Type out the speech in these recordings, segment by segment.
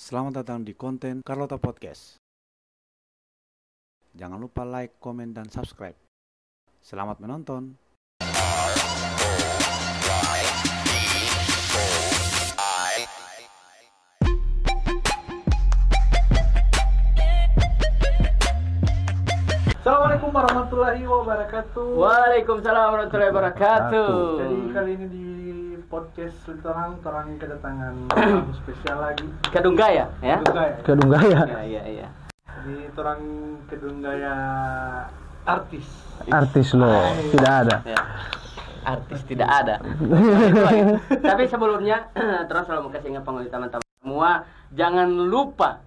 Selamat datang di konten Carlota Podcast. Jangan lupa like, komen, dan subscribe. Selamat menonton. Assalamualaikum warahmatullahi wabarakatuh. Waalaikumsalam warahmatullahi wabarakatuh. Jadi kali ini di podcast orang kedatangan tamu spesial lagi. Kedunggaya, ya? Kedunggaya. Iya. Jadi orang Kedunggaya artis. Artis loh, tidak ada. Ya. Artis tidak ada. Tapi sebelumnya terus selalu kasih ingat pengundi teman-teman semua, jangan lupa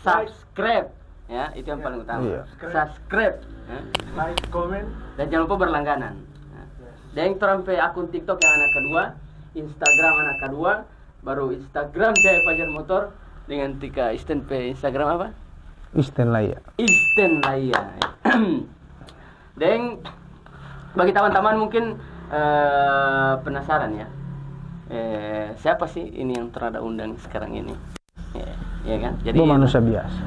subscribe. Ya, itu yang paling utama. Iya. Subscribe, ya. Like, comment, Dan jangan lupa berlangganan. Ya. Dan sampai akun TikTok yang anak kedua, Instagram anak kedua, baru Instagram saya Fajar Motor dengan Tika Isten pe Instagram apa? Isten Laya. Isten Laya. Dan bagi teman-teman mungkin penasaran ya. Siapa sih ini yang terada undang sekarang ini? Ya kan? Jadi Manusia biasa.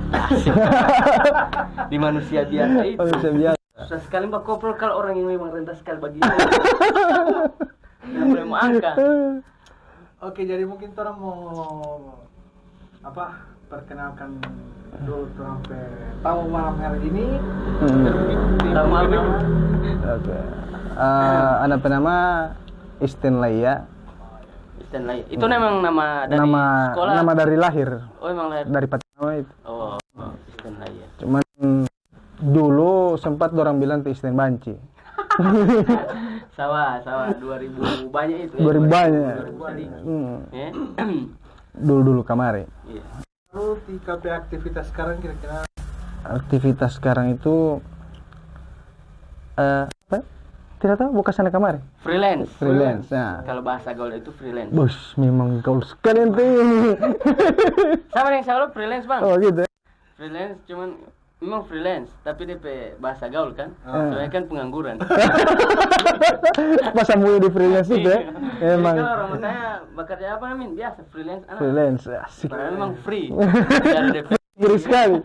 Di manusia biasa itu. Manusia biasa. Susah sekali mbak koprol kalau orang yang memang rendah sekali begini. Yang boleh mau angka. Oke, jadi mungkin orang mau perkenalkan dulu sampai tamu malam hari ini. Tamu apa? Oke. Anak bernama Isten Laya. Isten Laya. Itu memang nama dari sekolah. Nama dari lahir. Oh, memang lahir. Dari Patama itu. Oh, Isten Laya. Cuman dulu sempat orang bilang tuh Isten Banci. Sawah 2000 banyak itu. 2000 banyak. 2000 ya. Dulu kemarin. Iya. Lalu di KP aktivitas sekarang kira-kira Aktivitas sekarang itu apa? Tidak tahu, bukan sana kemarin. Freelance. Nah. Kalau bahasa gaul itu freelance. Bos, memang gaul sekali ente. Sama yang selalu freelance, Bang. Oh gitu. Freelance cuman memang freelance, tapi DP bahasa gaul kan. Soalnya kan pengangguran. Masa mulu di freelance itu ya. Emang. Jadi kalau orang bertanya bekerja apa Min? Biasa freelance anak. Freelance, asik. Padahal memang free. Dari DP. Free sekali.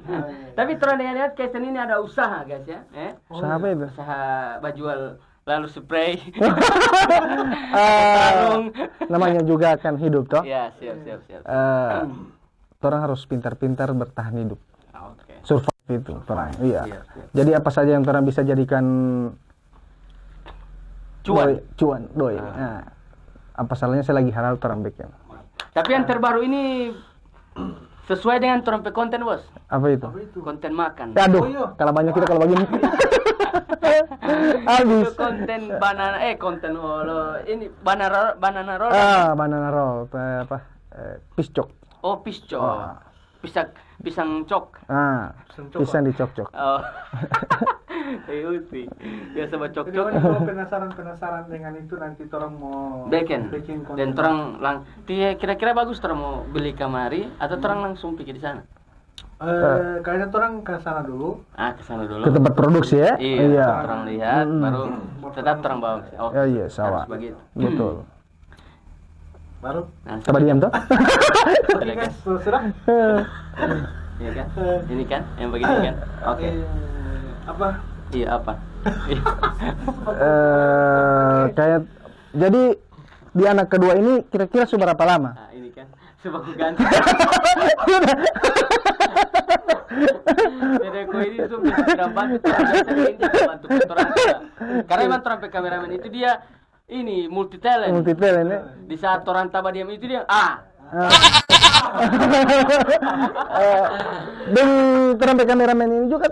Tapi terus dengan lihat Kaisen ini ada usaha guys ya. Usaha apa itu? Usaha bajual lalu spray. Namanya juga akan hidup toh. Ya, siap. Orang harus pintar-pintar bertahan hidup. Oke. Survive itu orang. Iya. Siap. Jadi apa saja yang orang bisa jadikan cuan. Nah, apa salahnya saya lagi halal orang bikin. Tapi yang terbaru ini sesuai dengan trompe konten, Bos. Apa itu? Konten makan. Aduh, kalau banyak kita kalau begini. Habis. Itu konten konten ini banana roll. Banana roll apa? Piscok. Oh, pisco. Pisang cok. Pisang dicok-cok. Oh. Uti. Biasa baca Jadi cok-cok. kalau penasaran dengan itu nanti orang mau Bikin. konten. Dan orang kira-kira bagus orang mau beli kamari atau orang langsung pergi di sana? Kayaknya orang ke sana dulu. Ke sana dulu. Ke tempat produksi ya? Iya. Orang lihat baru tetap orang bawa. Oh. Iya, sawah. Harus begitu. Betul. Baru. Nah, Coba diam toh. Oke guys, sudah. Iya kan? Ini kan yang begini kan? Oke. Apa? Iya apa? Kayak jadi di anak kedua ini kira-kira seberapa lama? Nah, ini kan coba aku ganti. Jadi aku ini sudah tidak bantu orang. Karena emang orang kameramen itu dia ini multi talent ya. Di saat orang tabah diam itu dia Dan terang kameramen ini juga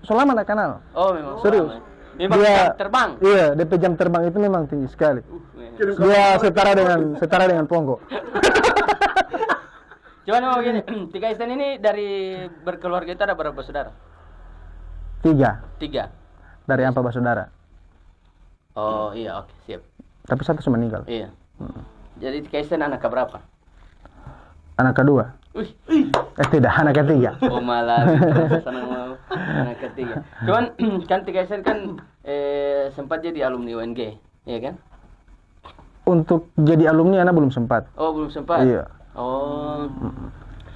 selama nak kenal. Oh memang serius. Memang Dia jam terbang. Iya, DP jam terbang itu memang tinggi sekali. Dia setara dengan Pongo. Cuman mau begini, Tika Isten ini dari berkeluarga itu ada berapa saudara? 3. Dari apa saudara? Oh iya, oke, siap. Tapi satu meninggal. Iya. Jadi Tika Isten anak keberapa? Anak kedua. Tidak, anak ketiga. Oh malah senang mau anak ketiga. Cuman kan Tika Isten kan sempat jadi alumni UNG, ya kan? Untuk jadi alumni anak belum sempat. Oh belum sempat. Iya. Oh,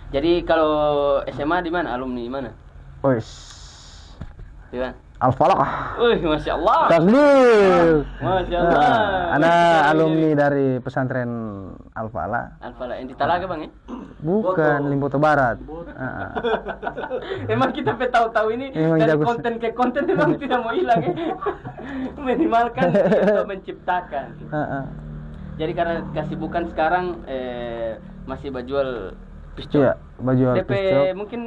Jadi kalau SMA di mana? Alumni di mana? Wis. Di mana? Al-Falah. Wih, Masya Allah. Takbir. Masya Allah. Ada alumni dari pesantren Al-Falah. Alfala yang di Talaga Bang ya? Bukan, Limboto Barat. Emang kita tahu-tahu ini Memang dari jago. konten ke konten memang tidak mau hilang ya. Minimalkan untuk menciptakan. Jadi karena kesibukan sekarang masih berjual piscok. Iya, baju DP piscok. mungkin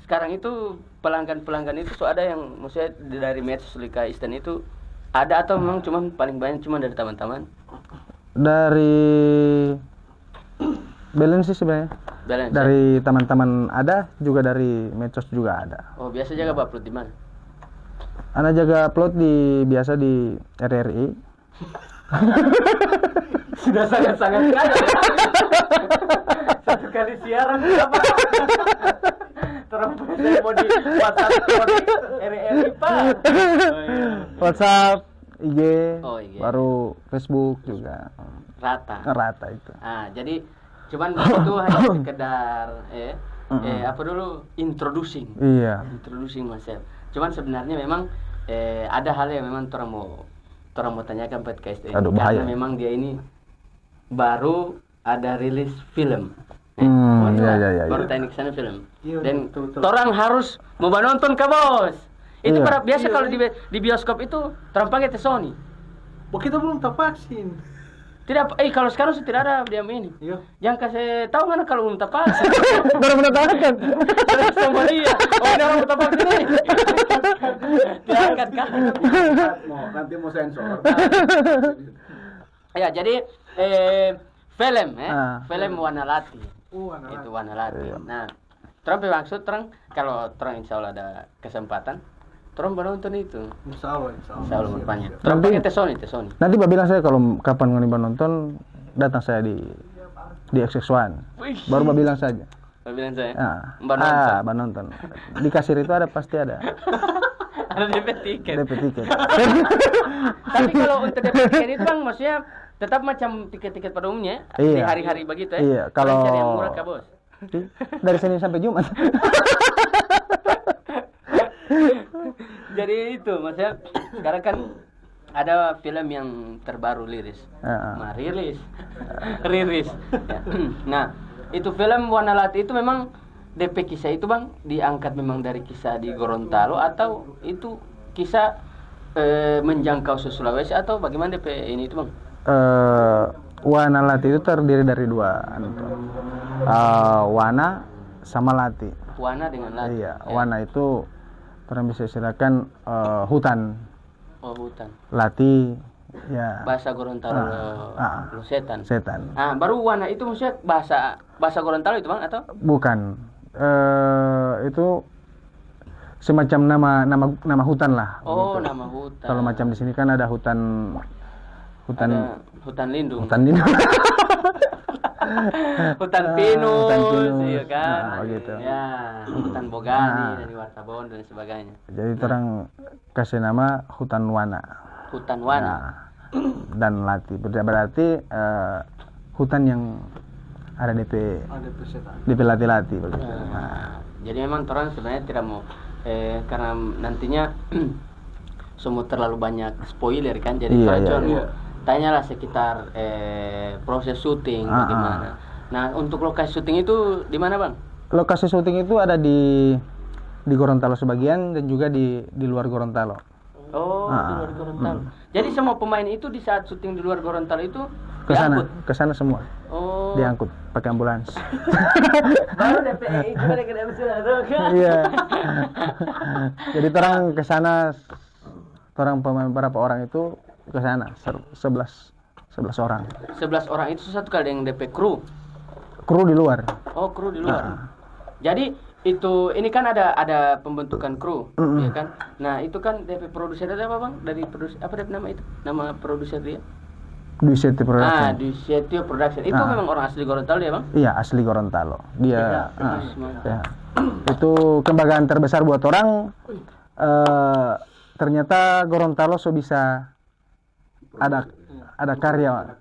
sekarang itu pelanggan itu so ada yang maksudnya dari medsos Lika Isten itu ada atau memang cuman paling banyak cuma dari teman-teman? Dari balance sih sebenarnya. Balance, Dari teman-teman ada, juga dari medsos juga ada. Oh, biasa jaga upload di mana? Anak jaga upload biasa di RRI. Sudah sangat-sangat kaya. Satu kali siaran apa? Terus saya mau di WhatsApp story RRI Pak. WhatsApp, IG, Oh, IG. baru Facebook juga. Rata. Rata itu. Ah, jadi cuman itu hanya sekedar apa dulu introducing Mas Sel. Cuman sebenarnya memang ada hal yang memang orang mau tanyakan podcast ini. Aduh, Karena bahaya. memang dia ini baru ada rilis film. Iya. Baru teknik sana film. Iya, Dan betul. orang harus mau nonton ke bos. Itu Iya. biasa kalau di bioskop itu orang pakai Sony. Oh, kita belum tervaksin. Tidak, kalau sekarang sih tidak ada dia ini. Iya. Yang kasih tahu mana kalau belum tepat. Baru menetapkan. Terus sama dia. Oh, ini orang tepat ini. Diangkat kan. Nanti mau sensor. Ya, jadi film film Warna Lati. Warna Itu Warna Lati. Iya. Nah, terus bermaksud terang kalau terang insya Allah ada kesempatan, terus menonton itu. Insya Allah. Insya Allah bertanya. Terus Nanti- pakai Sony. Nanti Mbak bilang saya kalau kapan ngoniban nonton, datang saya di XX1. Wih. Baru Mbak bilang saja. Saya bilang saya. Mbak Mbak nonton. nonton. Di kasir itu pasti ada Ada DP tiket. DP tiket. Tapi kalau untuk DP tiket itu Bang, maksudnya tetap macam tiket-tiket pada umumnya di Iya. hari-hari begitu ya. Iya, kalau- Cari yang murah Kak Bos. Dari Senin sampai Jumat. Jadi itu maksudnya sekarang kan ada film yang terbaru rilis. Rilis. Ya. Nah, itu film Warna Lati itu memang DP kisah itu Bang diangkat memang dari kisah di Gorontalo atau itu kisah menjangkau Sulawesi atau bagaimana DP ini itu Bang? Wana Lati itu terdiri dari dua, Wana sama Lati. Wana dengan Lati. Iya, Wana itu orang bisa istilahkan hutan. Oh, hutan. Lati ya Bahasa Gorontalo lo setan. setan. Ah, baru Wana itu maksudnya bahasa Gorontalo itu Bang atau? Bukan. Itu semacam nama hutan lah. Oh, gitu. nama hutan. Kalau macam di sini kan ada hutan Ada hutan lindung. hutan ini. Hutan pinus, hutan pinus. iya kan? Nah, begitu. Ya, hutan bogani Nah. dari Wartabon dan sebagainya. Jadi orang kasih nama hutan Wana. Hutan Wana. Nah, dan Lati berarti hutan yang ada DP Ada peserta. DP Lati-Lati begitu. Nah, Nah, jadi memang orang sebenarnya tidak mau karena nantinya semua terlalu banyak spoiler kan. Jadi Iya, orang iya, cuma iya. mau tanyalah sekitar proses syuting bagaimana. Nah, untuk lokasi syuting itu di mana Bang? lokasi syuting itu ada di Gorontalo sebagian dan juga di luar Gorontalo. Oh, di luar Gorontalo. Jadi semua pemain itu di saat syuting di luar Gorontalo itu diangkut? Ke sana semua Oh. diangkut pakai ambulans. Baru DPI gimana kena kan? Iya. Jadi orang ke sana, orang pemain berapa orang itu ke sana 11 orang. 11 orang itu satu kali yang DP kru. Kru di luar. Oh, kru di luar. Jadi itu ini kan ada pembentukan kru, ya kan? Nah, itu kan DP produser ada apa, Bang? Dari produser apa DP nama itu? Nama produser dia? Di City Production. Di Setio Production. Itu memang orang asli Gorontalo ya, Bang? Iya, asli Gorontalo. Dia Mantap. ya. Itu kebanggaan terbesar buat orang. Ternyata Gorontalo so bisa ada karya.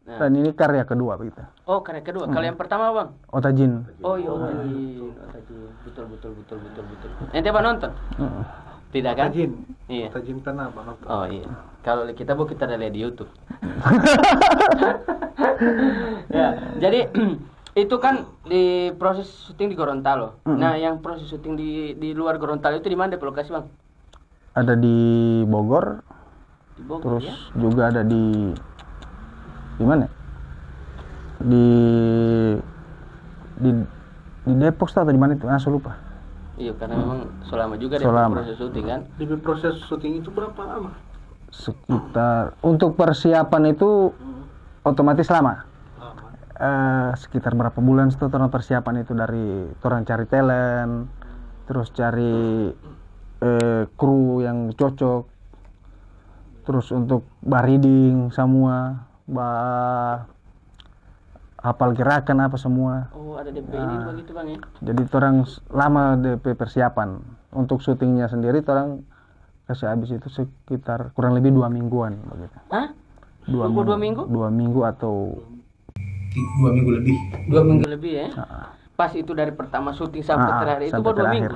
Nah. Dan ini karya kedua begitu. Oh, karya kedua. Kalau yang pertama, Bang? Otajin. Oh iya, Otajin. Betul. Ente apa nonton? Tidak kan? Tajin. Iya. Tajin tanah Bang. Oh iya. Kalau kita kita lihat di YouTube. Ya, jadi itu kan di proses syuting di Gorontalo. Nah, yang proses syuting di luar Gorontalo itu di mana lokasi, Bang? Ada di Bogor, Di Bogor terus ya. juga ada di mana? Di Depok atau di mana itu? Saya lupa. Iya, karena memang selama juga Selama. proses syuting kan. Di proses syuting itu berapa lama? Sekitar untuk persiapan itu otomatis lama. Sekitar berapa bulan setelah orang persiapan itu, dari orang cari talent, terus cari kru yang cocok, terus untuk reading semua, hafal gerakan apa semua. Oh, ada DP ini begitu, Bang ya. Jadi orang lama DP persiapan. Untuk syutingnya sendiri orang kasih habis itu sekitar kurang lebih 2 mingguan begitu. Hah? 2 minggu? 2 minggu atau 2 minggu lebih. 2 minggu lebih ya. Pas itu dari pertama syuting sampai terakhir itu sampai baru 2 minggu.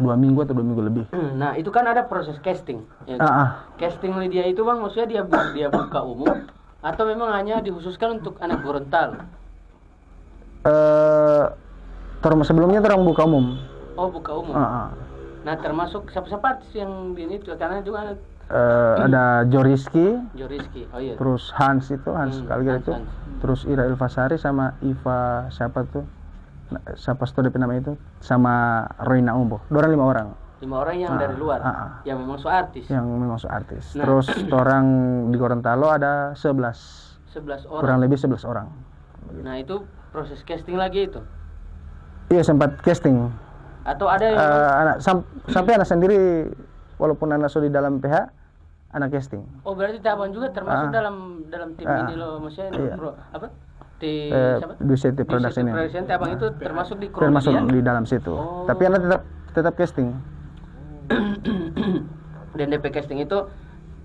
2 minggu atau 2 minggu lebih. Nah, itu kan ada proses casting. Ya kan? Casting dia itu, Bang, maksudnya dia buka umum atau memang hanya dikhususkan untuk anak Gorontalo? Sebelumnya orang buka umum. Oh, buka umum. Nah, termasuk siapa artis yang di ini karena juga ada Joriski, Joriski. Oh iya. terus Hans Kalger itu, Hans. terus Ira Ilfasari sama Iva siapa tuh? Siapa DP nama itu? Sama Roina Umbo. Dorang 5 orang. 5 orang yang dari luar, yang memang artis. Yang memang artis. Nah. Terus orang di Gorontalo ada 11. 11 orang. Kurang lebih 11 orang. Nah, itu proses casting lagi itu. Iya, sempat casting. Atau ada yang Sampai anak sendiri, walaupun anak sudah di dalam PH, anak casting. Oh, berarti Tabang juga termasuk dalam tim ini loh, maksudnya Iya. apa? Di siapa? DCT Production ini. Production Tabang itu termasuk di kru Termasuk dia? di dalam situ. Oh. Tapi anak tetap casting. Dan DP casting itu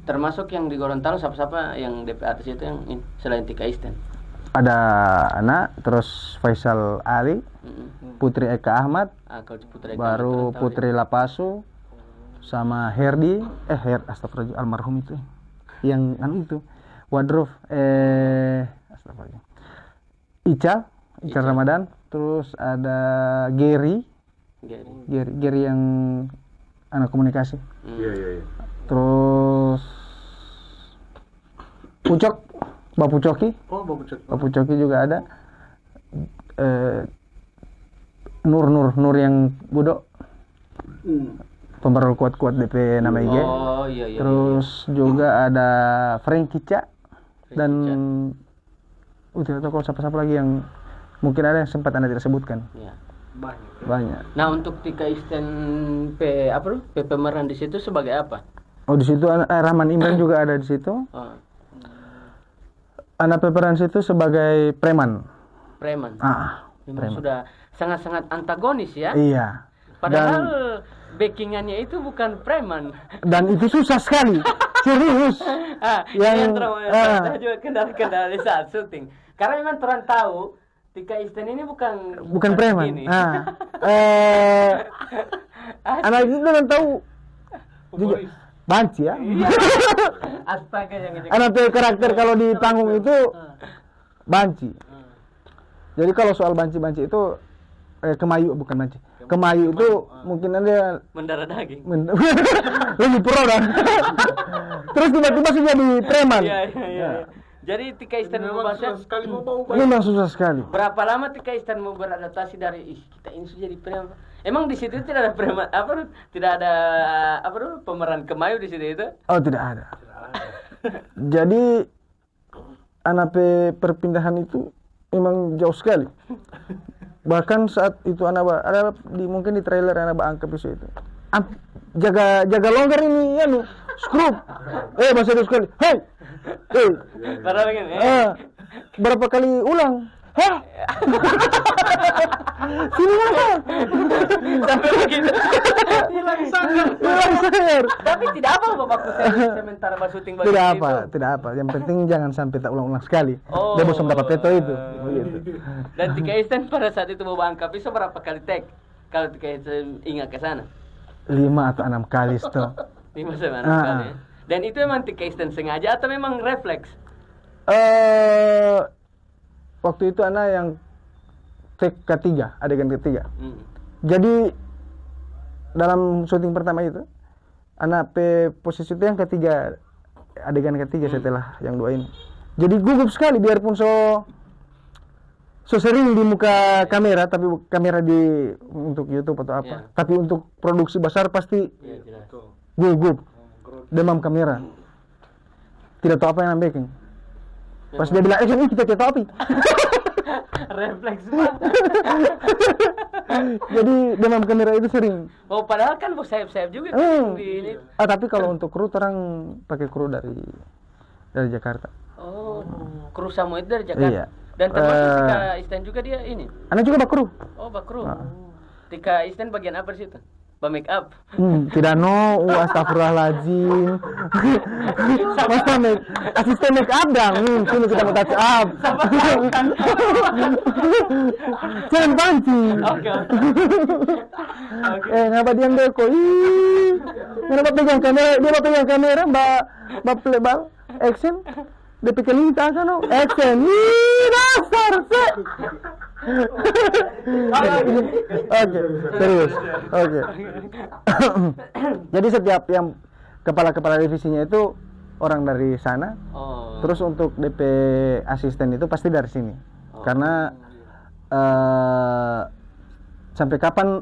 termasuk yang di Gorontalo siapa yang DP artis itu yang selain Tika Isten. Ada anak, terus Faisal Ali, Putri Eka Ahmad, Kalau Putri baru Putri Lapasu, sama Herdi, astagfirullah, almarhum itu, yang itu, Wadruf, astagfirullah, Ica Ramadan, terus ada Gary yang anak komunikasi, Iya. terus Pucok, Bapu Coki. Oh, Bapak Cek. Bapu Coki juga ada. Nur yang budok. Pembaru kuat-kuat DP nama IG. Oh iya. Terus juga ada Frankie Ca dan tidak tahu kalau siapa-siapa lagi yang mungkin ada yang sempat Anda tidak sebutkan. Iya. Banyak. Nah, untuk Tika Isten pemeran di situ sebagai apa? Oh, di situ Rahman Imran juga ada di situ. Oh, Anak pemeran situ sebagai preman. preman. Memang preman. sudah sangat-sangat antagonis ya. Iya. Padahal backingannya itu bukan preman. Dan itu susah sekali. Serius. Yang terus juga kendala-kendala di saat syuting. Karena memang orang tahu Tika Isten ini bukan preman. begini. Anak itu kan tahu juga banci ya. Astaga yang Anak karakter kalau di panggung itu banci. Jadi kalau soal banci-banci itu kemayu bukan banci. Kemayu itu mungkin ada mendarah daging. lebih pro dan terus tiba-tiba sudah jadi preman. Iya. Jadi Tika Isten Memang susah sekali mau bau. Memang susah sekali. Berapa lama Tika Isten mau beradaptasi dari kita ini sudah jadi preman? Emang di situ tidak ada preman tidak ada pemeran kemayu di situ itu? Oh, tidak ada. Jadi anak perpindahan itu memang jauh sekali. Bahkan saat itu anak ada mungkin di trailer anak angkat itu. Jaga longgar ini ya nu skrup. Masih ada sekali. Hei. Padahal begini. Berapa kali ulang? Hah? Sini mana? Sampai begitu. Hilang sadar. Hilang sadar. Tapi tidak apa baku sementara syuting bagi Tidak itu. apa, tidak apa. Yang penting jangan sampai tak ulang-ulang sekali. Oh. Dia bosan dapat peto itu. Begitu. Dan Tika Isten pada saat itu mau bangkap itu berapa kali take? Kalau Tika Isten ingat ke sana? 5 atau 6 kali itu. 5 sama 6 kali. Ya? Dan itu emang Tika Isten sengaja atau memang refleks? Waktu itu anak yang take ketiga, adegan ketiga. Jadi dalam syuting pertama itu, anak posisi itu yang ketiga, adegan ketiga setelah yang 2 ini. Jadi gugup sekali biarpun so sering di muka kamera, tapi kamera untuk YouTube atau apa. Yeah. Tapi untuk produksi besar pasti Jelas. gugup, demam kamera. Tidak tahu apa yang bikin. Pas dia bilang action, kita tidak tahu apa. Refleks banget. Jadi demam kamera itu sering. Oh, padahal kan bos sayap-sayap juga di ini. Tapi kalau untuk kru orang pakai kru dari Jakarta. Oh, kru Samu itu dari Jakarta. Iya. Dan termasuk Tika Isten juga dia ini. Anak juga bakru. Oh, bakru. Tika Isten bagian apa di situ? Make up. Tidak astagfirullahaladzim. Masa asisten make up dong. Sini kita mau touch up. Jangan pancing. Oke. Ngapa diam deko? Kenapa pegang kamera? Dia mau pegang kamera, mbak plebal, action. Dia pikir lintas kan? Action. Dasar sih. Oke, serius. Oke. Jadi setiap yang kepala divisinya itu orang dari sana. Oh. Terus untuk DP asisten itu pasti dari sini. Karena sampai kapan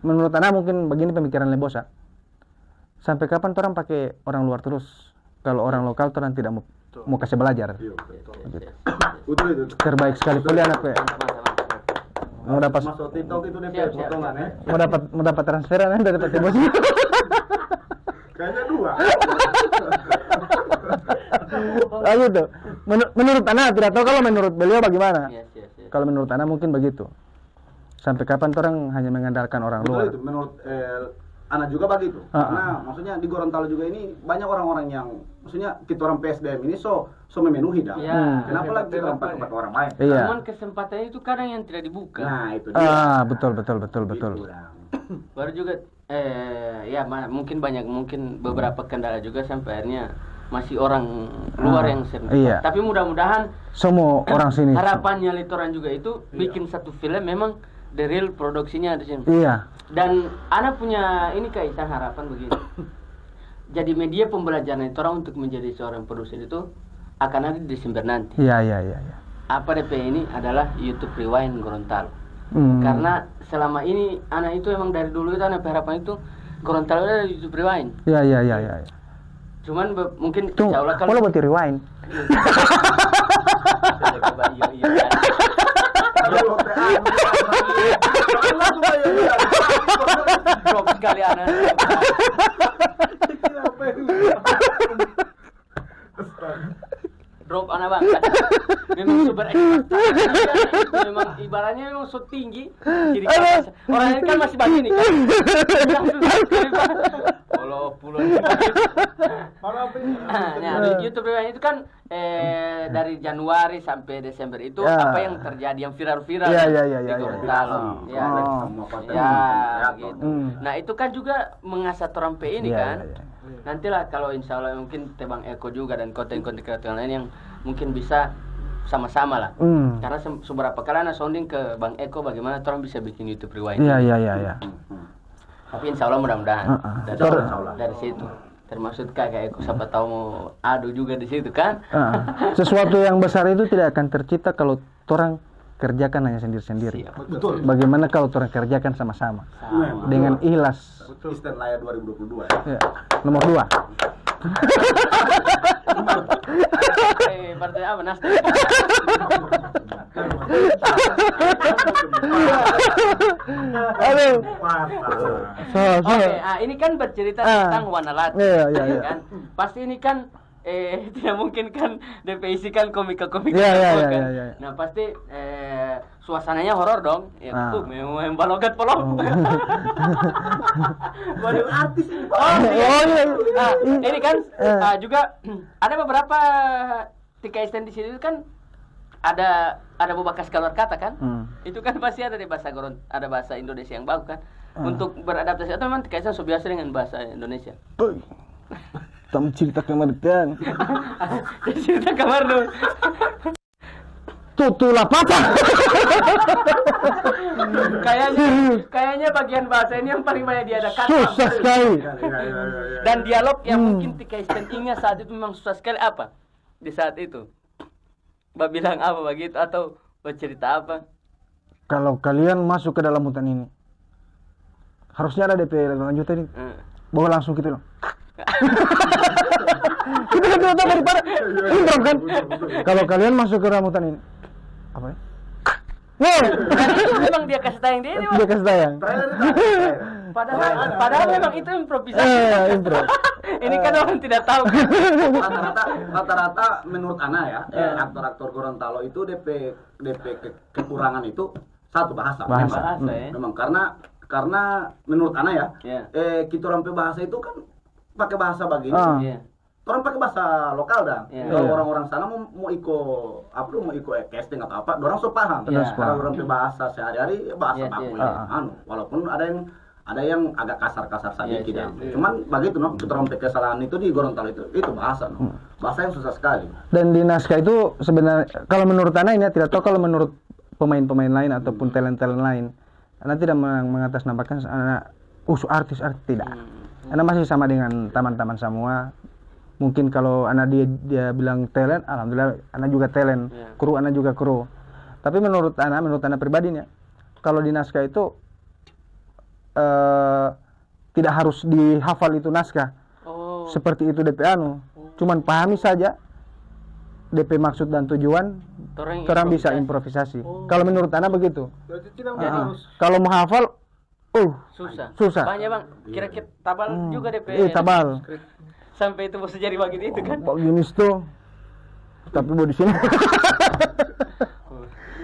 menurut Ana mungkin begini pemikiran Lebosa. Sampai kapan orang pakai orang luar terus? Kalau orang lokal orang tidak mau kasih belajar. Gitu. Terbaik sekali kuliah anak pe. Mau dapat Masuk TikTok itu DP potongan ya. mau dapat transferan dari PT Bos. Kayaknya 2. Gitu. Menurut Ana tidak tahu kalau menurut beliau bagaimana. Yes. Kalau menurut Ana mungkin begitu. Sampai kapan orang hanya mengandalkan orang Betul luar? itu. Menurut Ana juga begitu. Karena maksudnya di Gorontalo juga ini banyak orang-orang yang maksudnya kita orang PSDM ini so memenuhi dah. Iya. Kenapa lagi kita tempat orang lain? Iya. Cuman kesempatannya itu kadang yang tidak dibuka. Nah, itu dia. Betul. Gitu. Baru juga mungkin beberapa kendala juga sampai akhirnya masih orang luar yang sering. Iya. Tapi mudah-mudahan Semua orang sini. harapannya Litoran juga itu bikin satu film memang the real produksinya di sini. Iya. Dan Ana punya ini kaitan harapan begini. Jadi media pembelajaran Litoran untuk menjadi seorang produser itu akan ada di Desember nanti. Iya. Apa DP ini adalah YouTube Rewind Gorontalo. Karena selama ini Ana itu emang dari dulu itu Ana harapan itu Gorontalo ada di YouTube Rewind. Iya. Cuman mungkin Tuh, insya Allah kalau buat rewind. Drop sekali Ana. Drop Ana bang. Memang super ekspektasi. Memang ibaratnya memang so tinggi. Jadi orang ini kan masih begini kan. Puluhan. Nah, di YouTube Rewind itu kan dari Januari sampai Desember itu apa yang terjadi yang viral-viral di Gorontalo. Gitu. Nah, itu kan juga mengasah orang PI ini kan. Nantilah kalau insya Allah mungkin Tebang Eko juga dan konten-konten kreatif lain yang mungkin bisa sama-sama lah. Karena seberapa kali Ana sounding ke Bang Eko bagaimana orang bisa bikin YouTube Rewind. Iya. Tapi insya Allah mudah-mudahan dari situ. Termasuk kakak Eko siapa tahu mau adu juga di situ kan. Sesuatu yang besar itu tidak akan tercipta kalau orang kerjakan hanya sendiri-sendiri. Betul. Bagaimana kalau orang kerjakan sama-sama dengan ikhlas. Kristen Layar 2022. Ya. Nomor 2. Partai apa Nasdem? Aduh. Oke, Ini kan bercerita tentang Wanalati. Iya. Kan? Pasti ini kan tidak mungkin kan DP isikan komika-komika Iya, iya, semua iya, kan. iya. Nah pasti suasananya horor dong. Ya, Ah. memang balogat polong. Waduh, artis ini. Oh, iya. Oh iya. Ah, ini kan Eh. juga ada beberapa tika stand di sini kan ada bekas keluar kata kan. Itu kan pasti ada di ada bahasa Indonesia yang bagus kan. Untuk beradaptasi atau memang tika stand so biasa dengan bahasa Indonesia. Oi. Kamu cerita kemerdekaan. Cerita kamar dulu. Tutulah patah. Kayaknya bagian bahasa ini yang paling banyak diadakan. Susah sekali. Dan dialog yang mungkin tika stand ingat saat itu memang susah sekali apa? Di saat itu. Bilang apa begitu atau bercerita apa? Kalau kalian masuk ke dalam hutan ini, harusnya ada DP lanjutan ini. Bawa langsung gitu loh. Kita kan tahu daripada intro kan. Kalau kalian masuk ke dalam hutan ini, apa ya? Itu memang dia kasih tayang dia ini, Bang. Dia kasih tayang. Padahal memang itu improvisasi. Intro. Ini kan orang tidak tahu. Rata-rata menurut Ana ya, aktor-aktor Gorontalo itu DP kekurangan itu satu bahasa. Bahasa. Memang karena menurut Ana ya, Iya. kita orang bahasa itu kan pakai bahasa begini. Iya. Orang pakai bahasa lokal dah. Iya. Kalau Iya. orang-orang sana mau ikut casting atau apa, orang so paham. Iya. Kalau orang bahasa sehari-hari bahasa Yes, baku yes. ya. Walaupun ada yang agak kasar-kasar saja Yes, gitu. yes. Cuman begitu no, kita orang pakai kesalahan itu di Gorontalo itu bahasa no. Bahasa yang susah sekali. Dan di naskah itu sebenarnya kalau menurut Ana ini tidak tahu kalau menurut pemain-pemain lain ataupun talent-talent lain, Ana tidak mengatasnamakan Ana artis tidak. Ana masih sama dengan teman-teman semua. Mungkin kalau Ana dia bilang talent, alhamdulillah Ana juga talent. Yeah. Kru Ana juga kru. Tapi menurut Ana pribadinya, kalau di naskah itu tidak harus dihafal itu naskah. Oh. Seperti itu DP anu. Cuman pahami saja DP maksud dan tujuan, orang bisa improvisasi. Kalau menurut Ana begitu. Berarti tidak Jadi, harus Kalau mau hafal, susah. Banyak, Bang. Kira-kira tabal juga DP. Tabal. Sampai itu bisa jadi begini itu kan. Begini tuh. Tapi mau di sini.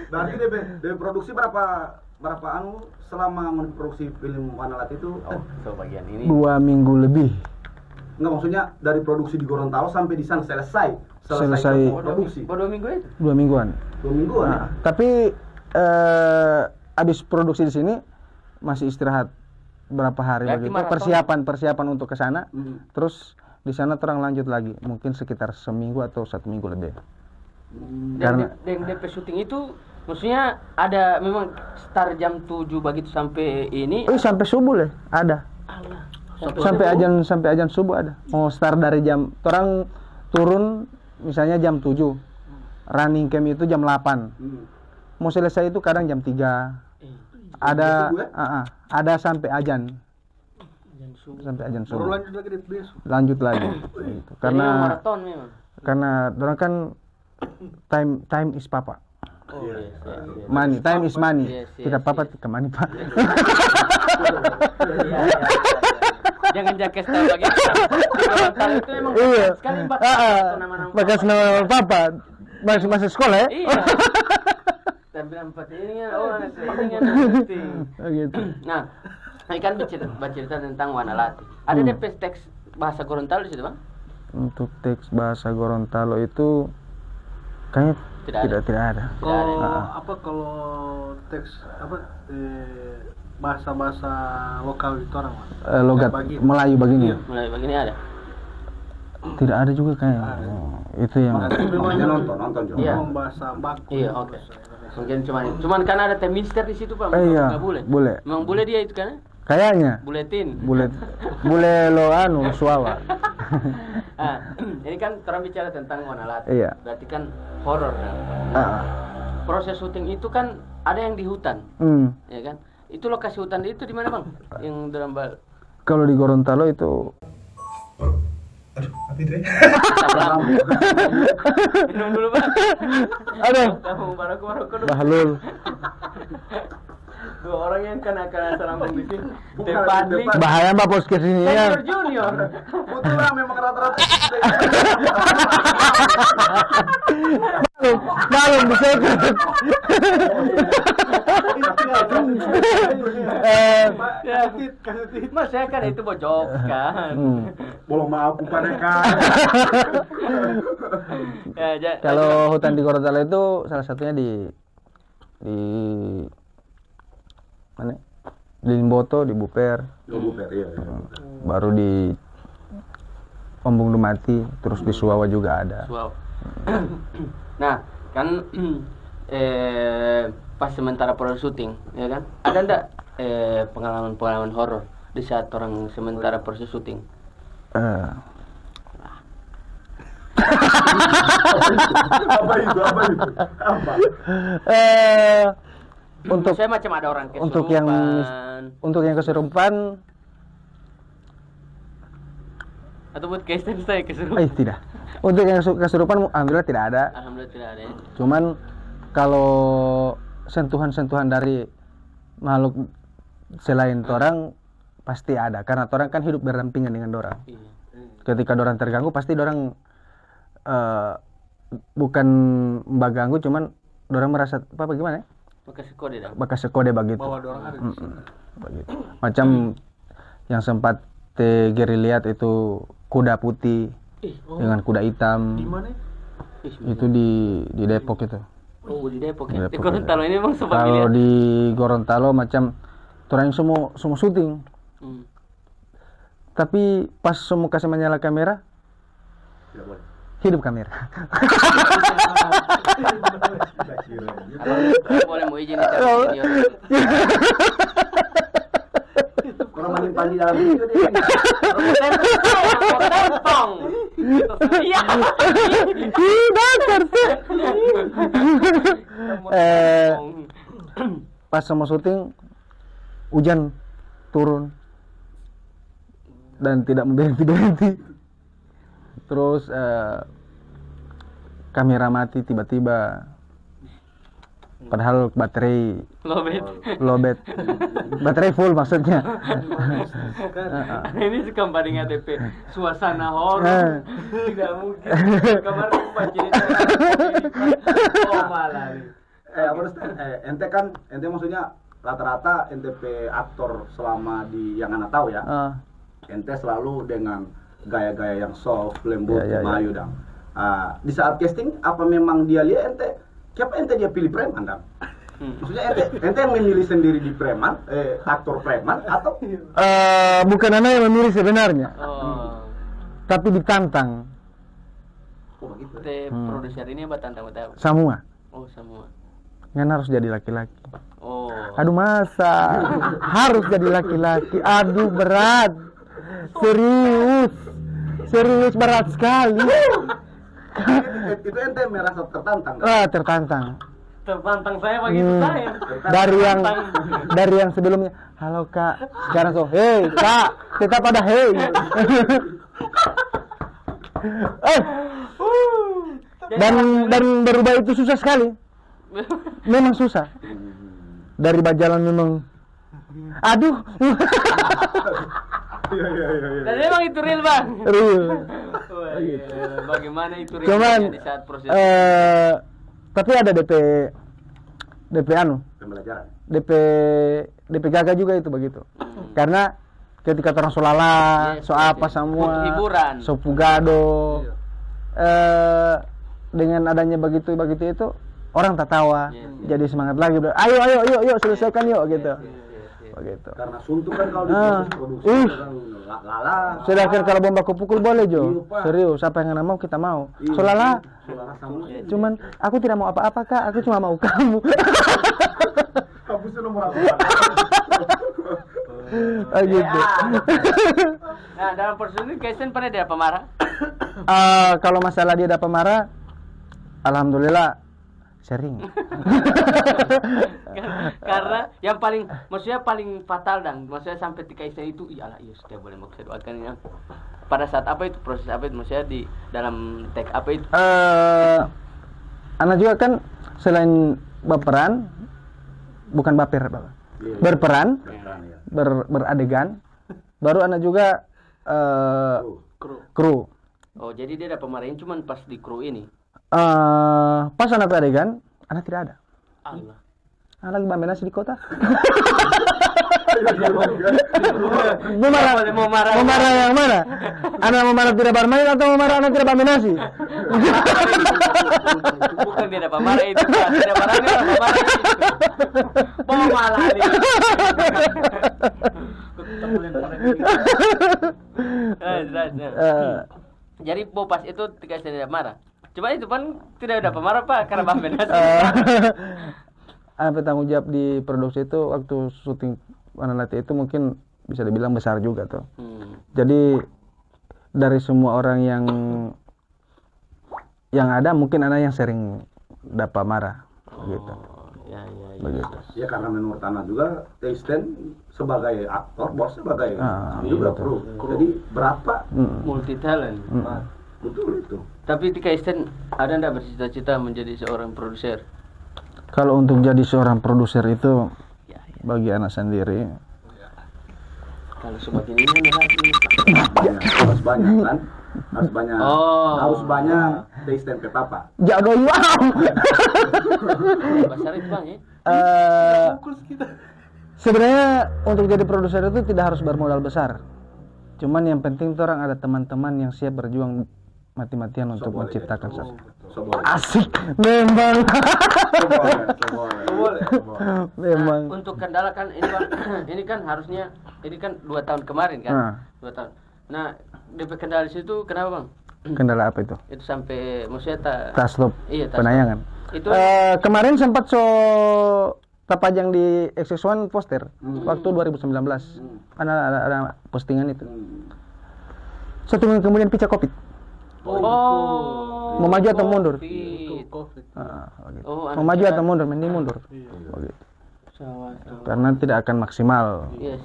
Berarti DP produksi berapa anu selama memproduksi film Wanalat itu? So bagian ini. 2 minggu lebih. Enggak, maksudnya dari produksi di Gorontalo sampai di sana selesai Selesai. produksi. 2 minggu itu. 2 mingguan. 2 mingguan. Nah, tapi habis produksi di sini masih istirahat berapa hari Berarti begitu. maraton. Persiapan untuk ke sana. Hmm. Terus di sana terang lanjut lagi, mungkin sekitar seminggu atau 1 minggu lebih. Dan DP syuting itu maksudnya ada memang start jam 7 begitu sampai ini. Sampai subuh lah ada. Allah. Sampai ajan subuh ada. Mau start dari jam orang turun misalnya jam 7. Running camp itu jam 8. Mau selesai itu kadang jam 3. Ada subuh ya? ada sampai ajan. Sampai ajan baru subuh. lanjut lagi di besok. Lanjut lagi. Gitu. Karena Karena maraton memang. orang kan time is papa. Oh, yes, yes, yes. Money, time is money. Yes, yes, Tidak papa, yes. tidak money, Pak. Iya, iya, iya. Jangan jakes tahu lagi. Di Gorontalo itu memang Iya. sekali Mbak. Nama-nama Bekas nama papa. Masih sekolah ya? Iya. Tampilan empat ini kan, anak ini kan penting. Gitu. Nah, ini kan bercerita tentang Wanalati. Ada DP teks bahasa Gorontalo di situ, Bang? Untuk teks bahasa Gorontalo itu kayaknya Tidak ada. tidak ada. Kalau teks bahasa-bahasa lokal itu orang Mas? Logat Bagi- Melayu begini. Mulai begini ada. Tidak ada juga kayaknya. Itu yang Makanya nonton juga. Iya. Ngomong bahasa baku. Iya, oke. Mungkin cuman kan ada tem mister di situ, Pak. Iya, Nggak boleh. boleh. Memang boleh dia itu kan? kayaknya Buletin. boleh lo suawa. Ini kan orang bicara tentang Wanalati. Iya. Berarti kan horor. Proses syuting itu kan ada yang di hutan, ya kan? Itu lokasi hutan itu di mana, Bang? Yang dalam Kalau di Gorontalo itu minum dulu, Bang. Aduh. Kamu baru Bahlul. Dua orang yang kena serambung di sini. Bukan, Tepadli. Tepadli. Bahaya mbak podcast ini ya. Senior junior. Betul lah, memang rata-rata. Malam bisa ikut. Mas saya kan itu bojok kan. Bolong maaf pada kan. Kalau hutan di Gorontalo itu salah satunya di mana? Di Limboto, di Buper, Iya. baru di Ombung Dumati, terus di Suwawa juga ada. Wow. Nah, kan pas sementara proses syuting, ya kan? Ada enggak pengalaman horor di saat orang sementara proses syuting? Apa itu? Untuk Saya macam ada orang kesurupan. untuk yang kesurupan, Atau buat Kristen saya kesurupan. tidak. Untuk yang kesurupan, alhamdulillah tidak ada. Alhamdulillah tidak ada ya. Cuman kalau sentuhan-sentuhan dari makhluk selain orang pasti ada, karena orang kan hidup berdampingan dengan orang. Iya. Ketika orang terganggu pasti orang bukan mbak ganggu, cuman orang merasa apa bagaimana? Maka sekode dah. Bakal sekode begitu. Bawa dorong ada. Begitu. Macam yang sempat Geri lihat itu kuda putih dengan kuda hitam. Di mana? Itu di Depok itu. Oh, di Depok ya. Di Di Depok, Gorontalo ini emang sempat Kalau dilihat. di Gorontalo macam orang semua syuting. Tapi pas semua kasih menyala kamera, Tidak boleh. hidup kamera. Boleh mau izin senior. Orang makin pagi dalam itu dia. Potong. Iya. Dasar sih. Pas sama syuting hujan turun dan tidak berhenti. Terus kamera mati tiba-tiba. Padahal baterai lowbat. Baterai full maksudnya. Ini suka paling ATP suasana horor. Tidak mungkin. Kamar lupa cerita. Oh malah. Ente maksudnya rata-rata NTP aktor selama di yang anak tahu ya. Ente selalu dengan gaya-gaya yang soft, lembut, Melayu dang. Di saat casting apa memang dia lihat ente? Siapa ente dia pilih preman dang? Maksudnya ente yang memilih sendiri di preman, aktor preman atau? Bukan anak yang memilih sebenarnya, Oh. tapi ditantang Oh begitu. Produser ini apa tantang tahu? semua. Oh, semua. Kan harus jadi laki-laki. Oh. Aduh masa harus jadi laki-laki. Aduh berat. Serius berat sekali. Itu ente merasa tertantang. Tertantang. Tertantang saya begitu saya. Dari yang sebelumnya, halo kak, sekarang so, hei kak, tetap ada hei. Dan berubah itu susah sekali. Memang susah. Dari bajalan memang, aduh. Dan memang itu real bang. Real. Wah, iya. Bagaimana itu real Cuman di saat proses? tapi ada DP anu, Pembelajaran. DP gaga juga itu begitu. Karena ketika orang solala, so apa semua, hiburan, so pugado, dengan adanya begitu itu orang tertawa, jadi semangat lagi. Ayo selesaikan yuk gitu. Begitu. Karena suntuk kan kalau di proses produksi kan lala. Sedangkan kalau bom baku pukul boleh Jo, serius. Siapa yang nggak mau kita mau. Solala. Cuman aku tidak mau apa-apa kak, aku cuma mau kamu. Kamu sih nomor apa? Gitu. Nah, dalam proses ini Kaisen pernah dia pemarah? Kalau masalah dia dapat marah, alhamdulillah sering. Karena yang maksudnya paling fatal dan maksudnya sampai di Kaisen itu, iyalah iya sudah boleh mau saya doakan ya. Pada saat apa itu proses apa itu maksudnya di dalam take apa itu? Anak juga kan selain baperan, bukan baper, Bapak. berperan, Berperan, ya. beradegan. Baru anak juga kru. Oh, jadi dia ada pemarahin cuman pas di kru ini. Pas anak adegan, anak tidak ada. Allah. Anak lagi bamben nasi di kota. Mau marah yang mana? Anak mau marah tidak bermain atau mau marah anak tidak bamben nasi? Bukan dia dapat marah itu, Pak. Tidak marah dia dapat marah itu. Mau malah dia. Jadi pas itu ketika saya tidak marah. Cuma itu kan tidak ada pemarah Pak karena bamben nasi. Apa tanggung jawab di produksi itu waktu syuting Wananati itu mungkin bisa dibilang besar juga tuh. Jadi dari semua orang yang ada mungkin anak yang sering dapat marah gitu. Ya. Begitu. Ya karena menurut anak juga Teisten sebagai aktor, bos sebagai juga kru. Jadi berapa? Multi talent. Betul itu. Tapi di Kaisten ada ndak bercita-cita menjadi seorang produser? Kalau untuk jadi seorang produser itu bagi anak sendiri Kalau semakin ini Harus banyak kan? Harus banyak. Harus banyak Teisten petapa. jauh wow. besar itu Bang ya. Sebenarnya untuk jadi produser itu tidak harus bermodal besar. Cuman yang penting tuh orang ada teman-teman yang siap berjuang mati-matian untuk menciptakan sesuatu. Asik, memang. Memang. Untuk kendala kan ini Bang, ini kan harusnya ini kan 2 tahun kemarin kan. 2 tahun. Nah, DP kendala di situ kenapa Bang? Kendala apa itu? Itu sampai maksudnya Taslop Iya, taslop. penayangan. Itu Kemarin sempat terpajang di XX1 poster waktu 2019. Ada postingan itu. 1 minggu kemudian pecah Covid. Mau maju atau mundur? Begitu. Begitu. Oh, Mau maju atau mundur? Mending mundur. Begitu. Karena tidak akan maksimal. Yes.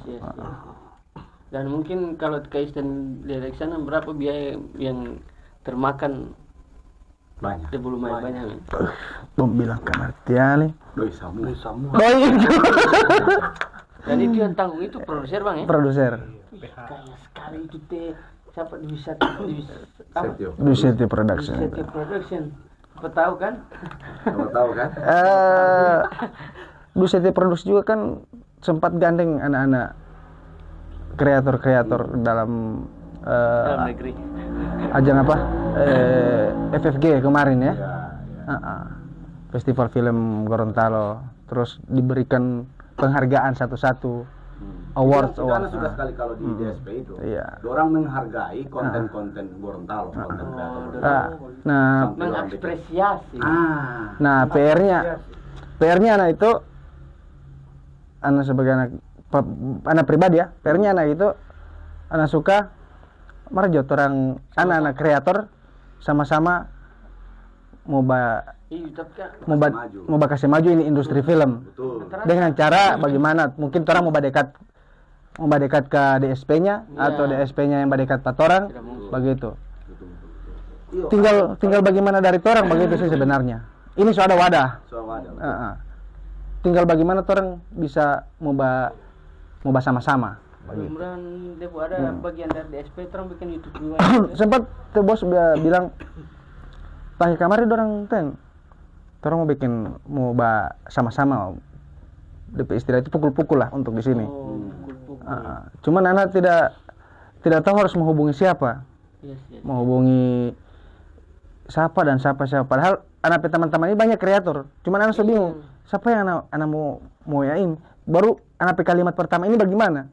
Dan mungkin kalau Kaisten dari sana berapa biaya yang termakan Banyak. di bulu main banyak. Belum bilang artian nih. Doi samu. Dan itu yang tanggung itu produser Bang ya. Produser. Kaya sekali itu teh siapa bisa Setio. Duceti Production. Duceti Production. Apa tahu kan? Kamu tahu kan? Duceti Production juga kan sempat gandeng anak-anak kreator dalam Dalam negeri. ajang apa? FFG kemarin ya. Ya. Festival Film Gorontalo. Terus diberikan penghargaan satu-satu. Awards. Kita suka sekali kalau di DSP itu. Iya. Orang menghargai konten-konten Gorontalo, konten kreator. Nah, Mengapresiasi. nah PR-nya anak itu, anak sebagai anak pribadi ya, PR-nya anak itu, anak suka merajut orang anak-anak kreator sama-sama mau kasih maju ini industri film. Betul. Dengan cara bagaimana mungkin orang mau dekat ke DSP-nya atau DSP-nya yang dekat pat orang begitu. Tinggal bagaimana dari orang begitu sih sebenarnya. Ini sudah wadah. Tinggal bagaimana orang bisa mau sama-sama. Mudah-mudahan dia ada bagian dari DSP orang bikin YouTube juga. Sempat tuh bos bilang pakai kamar itu orang orang mau bikin sama-sama. DP istilah itu pukul-pukul lah untuk di sini. Cuman anak tidak tahu harus menghubungi siapa. Yes. Menghubungi siapa dan siapa. Padahal anak teman-teman ini banyak kreator. Cuman anak bingung. Siapa yang anak mau yain? Baru anak kalimat pertama ini bagaimana?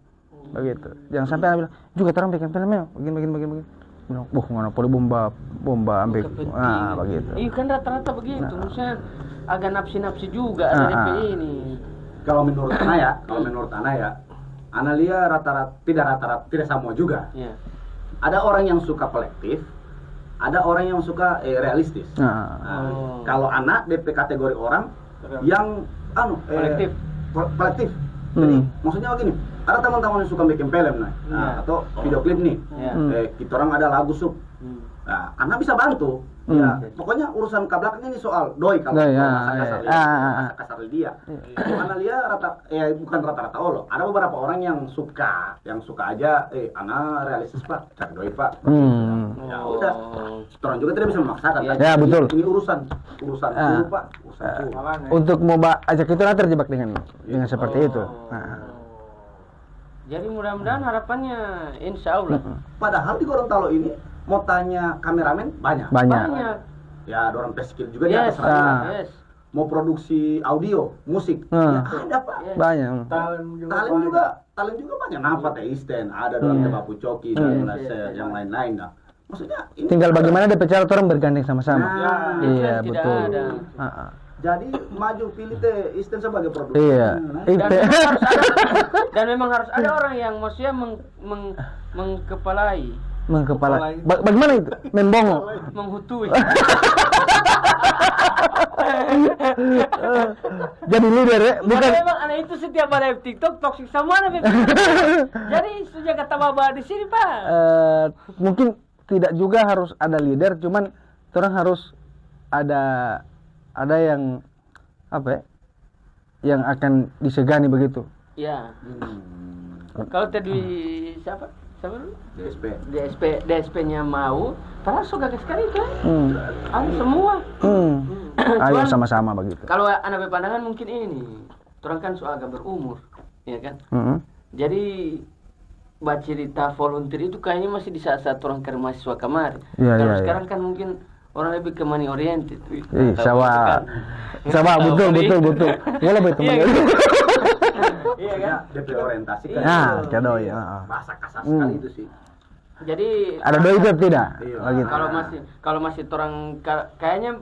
Begitu. Jangan sampai anak bilang, juga orang bikin filmnya begini. Bilang, mana boleh bomba ambil. Begitu. Iya kan rata-rata begitu. Maksudnya agak nafsi juga ada DP ini. Kalau menurut Ana ya, Ana lihat rata-rata tidak sama juga. Iya. Ada orang yang suka kolektif, ada orang yang suka realistis. Kalau Ana DP kategori orang yang kolektif. Jadi maksudnya begini, ada teman-teman yang suka bikin film atau video klip nih. Kita orang ada lagu sub. Nah, Anda bisa bantu. Ya, pokoknya urusan ke belakangnya ini soal doi kalau bahasa kasar dia. Karena dia bukan rata-rata Allah. Ada beberapa orang yang suka aja, Ana realistis Pak, cari doi Pak. Ya udah, orang juga tidak bisa memaksakan. Ya betul. Ini urusan dulu Pak, urusan dulu. Untuk mau ajak itu nanti terjebak dengan seperti itu. Jadi mudah-mudahan harapannya insya Allah. Padahal di Gorontalo ini mau tanya kameramen banyak. Ya, dorong skill juga dia terserah. Mau produksi audio, musik, ya ada Pak. Banyak. Talent juga banyak. Nampak Isten, ada dorong Bapu Coki dan yang lain-lain. Nah, maksudnya ini tinggal bagaimana DP cara orang bergandeng sama-sama. Iya betul. Jadi maju pilih Isten sebagai produser. Iya. Dan memang harus ada orang yang maksudnya mengkepalai. Bagaimana itu? Membongo. Menghutui. Jadi leader ya? Bukan. Memang anak itu setiap ada TikTok toksik sama anak. Jadi sejak kata Baba di sini Pak. Mungkin tidak juga harus ada leader, cuman orang harus ada yang apa ya? Yang akan disegani begitu. Iya. Kalau tadi siapa dulu? DSP-nya mau, padahal suka sekali itu. Ayo semua. Ayo sama-sama begitu. Kalau anak berpandangan mungkin ini, orang kan soal agak berumur, ya kan? Jadi cerita volunteer itu kayaknya masih di saat-saat orang ke mahasiswa kemarin. Kalau sekarang kan mungkin orang lebih ke money oriented. Sama betul. Boleh betul. Iya kan? DP orientasi kan. Nah, doi. Bahasa kasar sekali itu sih. Jadi ada doi itu tidak? Iya. Kalau masih orang kayaknya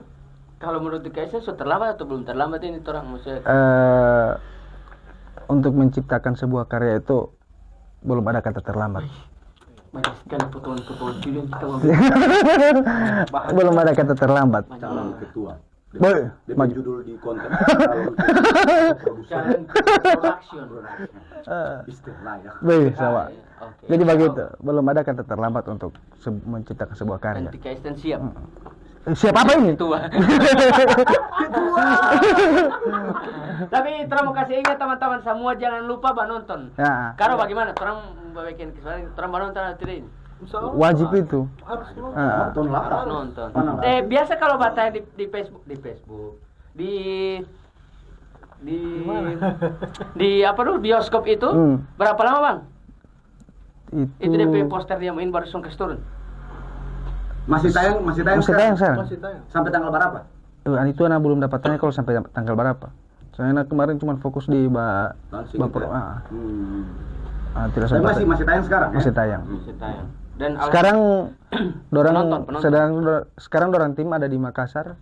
kalau menurut Kaisa sudah terlambat atau belum terlambat ini orang maksudnya? Untuk menciptakan sebuah karya itu belum ada kata terlambat. Banyak sekali potongan-potongan video yang kita belum ada kata terlambat. Calon ketua. Boy, judul di konten. Calon production. Istilah ya. Sama. Jadi begitu, belum ada kata terlambat untuk menciptakan sebuah karya. Nanti Kaisa siap. Siap apa ini? Ketua. Tapi terima kasih ingat teman-teman semua jangan lupa nonton. Karo bagaimana? Orang bikin kesalahan, orang nonton atau tidak ini? Wajib itu. Harus nonton. Biasa kalau batanya di Facebook, di apa dulu bioskop itu berapa lama Bang? Itu DP poster dia main baru songkes turun. Masih tayang sekarang. Sampai tanggal berapa? Itu anak belum dapat tanya kalau sampai tanggal berapa. Soalnya kemarin cuma fokus di tidak sempat. Tapi masih tayang sekarang Masih ya? tayang. Dan sekarang sekarang dorang tim ada di Makassar.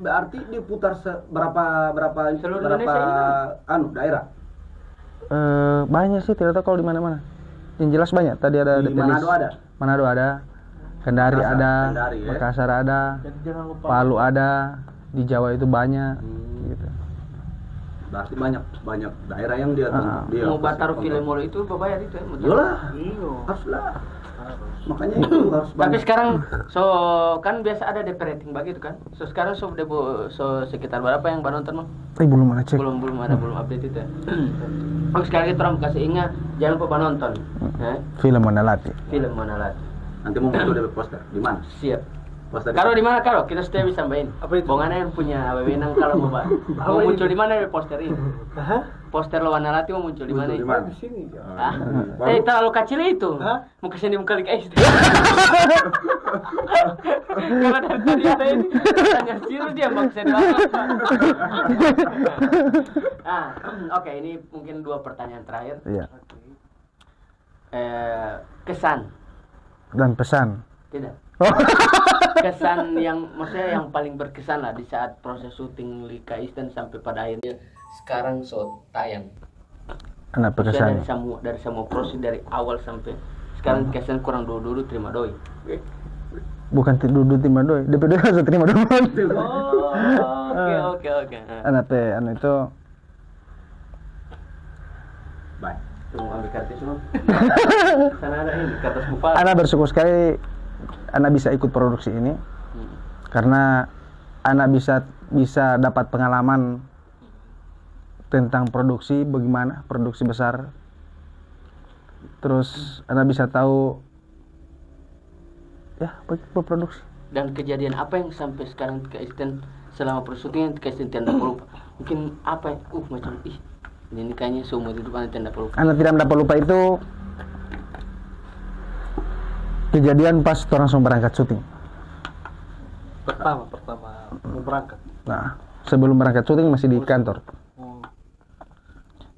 Berarti diputar berapa daerah? Banyak sih, tidak tahu kalau di mana-mana. Yang jelas banyak. Tadi ada di Manado ada, Kendari ada, Makassar ada, Palu ada, di Jawa itu banyak. Gitu. Berarti banyak daerah yang dia mau taruh film itu bayar itu ya? Haruslah. Makanya itu harus banyak. Tapi sekarang kan biasa ada DP rating begitu kan. Sekarang sekitar berapa yang nonton Bang? Belum ada cek. Belum update itu ya. Sekali lagi orang kasih ingat jangan lupa nonton. Film Manalati. Nanti mau muncul DP poster di mana? Siap. Karo di mana Karo? Kita sudah bisa main. Bongana yang punya wewenang kalau mau muncul di mana poster ini? Poster lawan Nalati mau muncul di mana? Di sini. Terlalu kecil itu. Mau kesini muka klik aja. Karena dari tadi ada ini tanya Ciro dia mau kesini apa? Oke, ini mungkin 2 pertanyaan terakhir. Iya. Kesan dan pesan. Tidak. Kesan yang maksudnya yang paling berkesan lah di saat proses syuting Lika Isten sampai pada akhirnya sekarang tayang. Kenapa kesan? Dari semua proses dari awal sampai sekarang kesan kurang dulu terima doi. Bukan dulu terima doi, DP doi harus terima doi. Oke. Anu itu Semua ambil kartu semua. Sana ada ini kertas bupati. Ana bersyukur sekali Ana bisa ikut produksi ini karena Ana bisa dapat pengalaman tentang produksi, bagaimana produksi besar. Terus Ana bisa tahu ya berproduksi. Dan kejadian apa yang sampai sekarang Kak Isten selama persyutingan Kak Isten tidak lupa? Mungkin apa macam ini kayaknya seumur hidup Ana tidak lupa. Ana tidak dapat lupa itu kejadian pas orang langsung berangkat syuting. Pertama mau berangkat. Nah, sebelum berangkat syuting masih di kantor.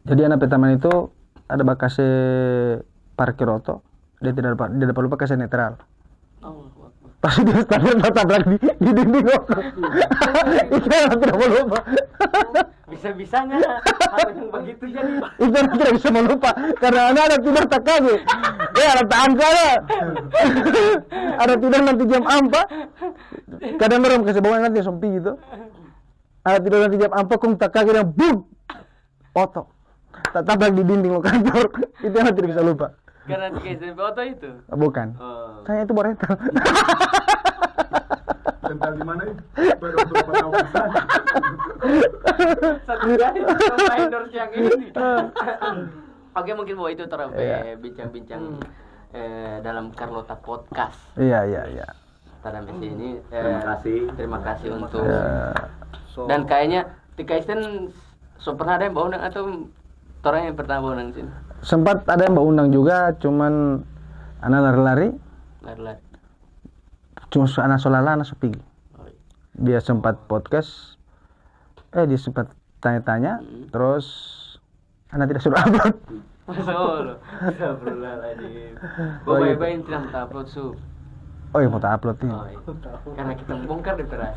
Jadi anak pertama itu ada bakase parkir oto, dia tidak dapat lupa kasih netral. Pasti dia standar tabrak di dinding oto. Itu anak tidak lupa. Bisa-bisanya hal yang begitu jadi. Itu anak tidak bisa melupa karena anak tidur tak kaget. Anak tak angka ya. Ada tidur nanti jam 4. Kadang orang kasih bawa nanti sompi gitu. Ada tidur nanti jam 4 kong tak kaget dan buk oto. Tak tabrak di dinding lo kantor. Itu anak tidak bisa lupa. Karena di SMP oto itu? Bukan. Saya itu boretal. Rental di mana itu? Baru berapa tahun besar. Satu kali coba endorse yang ini. Oke, mungkin bahwa itu bincang-bincang dalam Carlota Podcast. Iya. Pada misi ini Terima kasih untuk dan kayaknya Tika Isten pernah ada yang bawa undang atau orang yang pertama bawa undang sini? Sempat ada yang bawa undang juga, cuman anak lari-lari. Cuma anak solala, anak sepi. Dia sempat podcast, dia sempat tanya-tanya, terus anak tidak suruh upload. Astagfirullahaladzim. Baik-baik tidak upload su. Oh iya, mau tak upload ini. Karena kita bongkar di teras.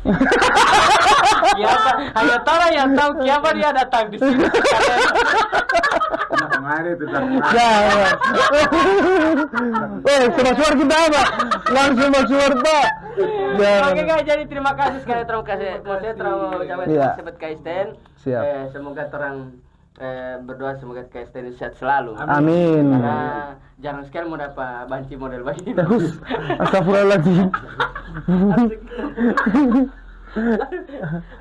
Siapa? Hanya Tara yang tahu siapa dia datang di sini. Kemarin itu password kita apa? Langsung password Pak. Oke guys, jadi terima kasih sekali maksudnya terlalu sahabat Kak Isten. Siap. Semoga orang berdoa semoga Kak Isten sehat selalu. Amin. Karena jarang sekali mau dapat banci model begini. Astagfirullahaladzim.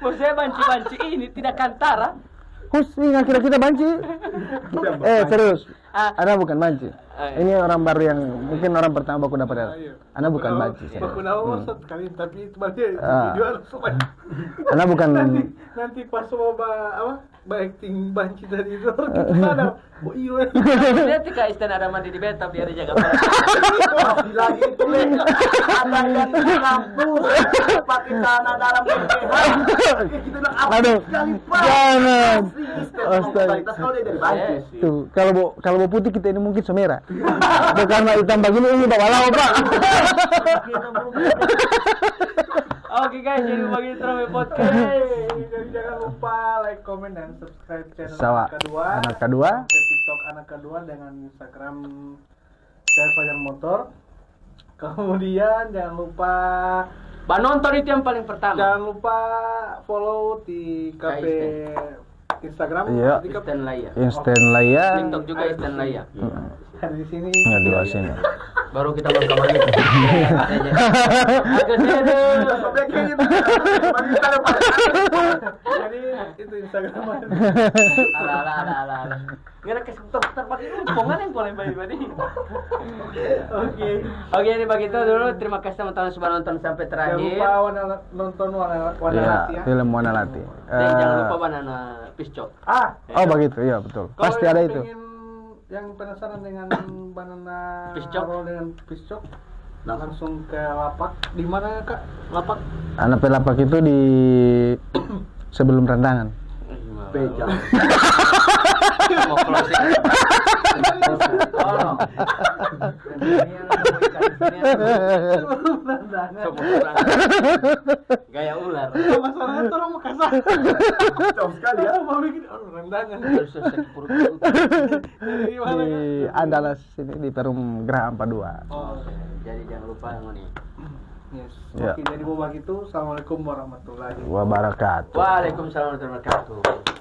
Maksudnya banci-banci ini tidak kantara. Ingat kira-kira banci. Serius. Ana bukan banci. Ini orang baru yang mungkin orang pertama baku dapat. Ana bukan banci. Baku nama sekali tapi itu banci jual semua. Ana bukan. Nanti pas mau acting banci tadi itu kita ada. Oh iya. Lihat Kak Isten ada mandi di beta biar dijaga. lagi itu ada yang ngampus pakai tanah dalam Aduh, jangan. Astaga. Tuh, kalau mau putih kita ini mungkin semera. Karena hitam begini ini bawa lawa Pak. Oke guys, jadi bagi Trome Podcast. Jadi jangan lupa like, comment, dan subscribe channel Sawa. Anak kedua. TikTok anak kedua dengan Instagram saya Fajar Motor. Kemudian jangan lupa nonton itu yang paling pertama. Jangan lupa follow di KP Instagram. Iya. Isten Laya. Instant Laya. TikTok juga Isten Laya. Ada di sini. Ya di sini. Baru kita baru kamar itu. Agak Jadi itu Instagram. Ala. Nggak kasih terpakai umpongan yang paling baik-baik. Oke, ini begitu dulu. Terima kasih teman-teman sudah nonton sampai terakhir. Jangan lupa nonton Wana Lati ya. Film Wana Lati. Dan jangan lupa Banana Piscok. Oh begitu, iya betul. Pasti ada itu. Yang penasaran dengan banana Piscok roll dengan piscok, langsung ke lapak. Di mana Kak? Lapak? Anak lapak itu di sebelum rendangan. Beja. Mau closing. Gaya ular. Masalahnya tolong mau kasar. Jauh sekali ya. Mau bikin rendangan. Di Andalas sini di Perum Geraha 42. Jadi jangan lupa ini. Yes. Ya. Oke, jadi mau begitu. Assalamualaikum warahmatullahi Wabarakatuh. Waalaikumsalam warahmatullahi wabarakatuh.